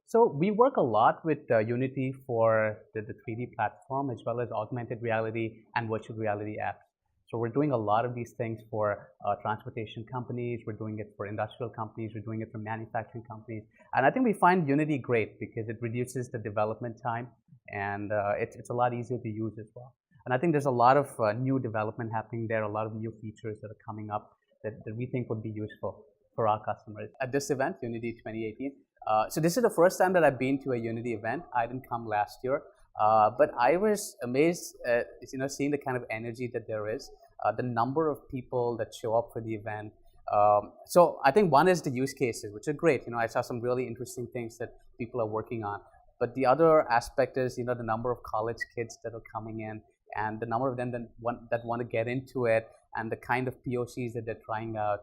So we work a lot with Unity for the 3D platform as well as augmented reality and virtual reality apps. So we're doing a lot of these things for transportation companies, we're doing it for industrial companies, we're doing it for manufacturing companies. And I think we find Unity great because it reduces the development time and it's a lot easier to use as well. And I think there's a lot of new development happening there, a lot of new features that are coming up that we think would be useful for our customers. At this event, Unity 2018, so this is the first time that I've been to a Unity event. I didn't come last year, but I was amazed at seeing the kind of energy that there is, the number of people that show up for the event. So I think one is the use cases, which are great. I saw some really interesting things that people are working on. But the other aspect is the number of college kids that are coming in and the number of them that want to get into it and the kind of POCs that they're trying out.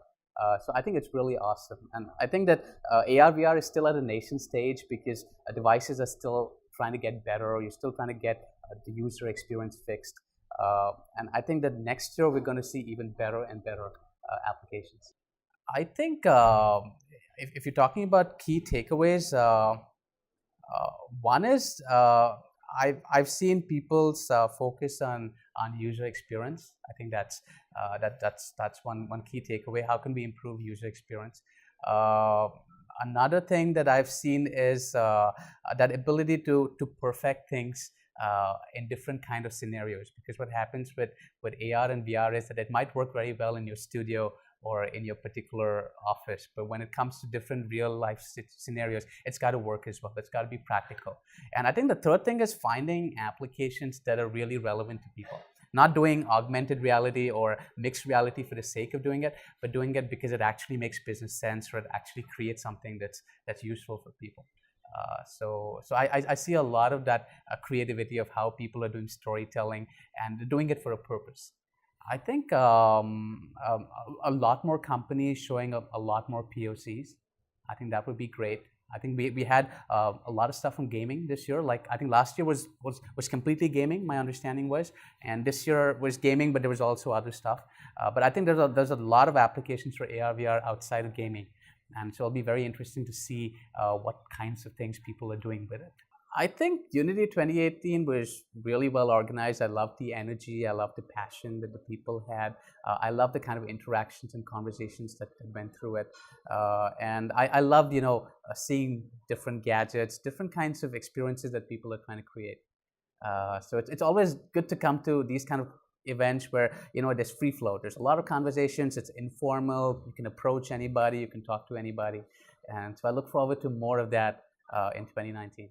So I think it's really awesome. And I think that AR, VR is still at a nascent stage because devices are still trying to get better. You're still trying to get the user experience fixed. And I think that next year we're going to see even better and better applications. I think if you're talking about key takeaways, one is I've seen people's focus on user experience. I think that's one key takeaway. How can we improve user experience? Another thing that I've seen is that ability to perfect things in different kind of scenarios. Because what happens with AR and VR is that it might work very well in your studio or in your particular office, but when it comes to different real life scenarios, it's got to work as well. It's got to be practical. And I think the third thing is finding applications that are really relevant to people. Not doing augmented reality or mixed reality for the sake of doing it, but doing it because it actually makes business sense or it actually creates something that's useful for people. So I see a lot of that creativity of how people are doing storytelling and doing it for a purpose. I think a lot more companies showing up, a lot more POCs. I think that would be great. I think we had a lot of stuff from gaming this year. Like I think last year was completely gaming, my understanding was, and this year was gaming, but there was also other stuff. But I think there's a lot of applications for AR, VR outside of gaming, and so it'll be very interesting to see what kinds of things people are doing with it. I think Unity 2018 was really well organized. I loved the energy. I loved the passion that the people had. I loved the kind of interactions and conversations that went through it. And I loved, seeing different gadgets, different kinds of experiences that people are trying to create. So it's always good to come to these kind of events where, there's free flow. There's a lot of conversations. It's informal. You can approach anybody. You can talk to anybody. And so I look forward to more of that in 2019.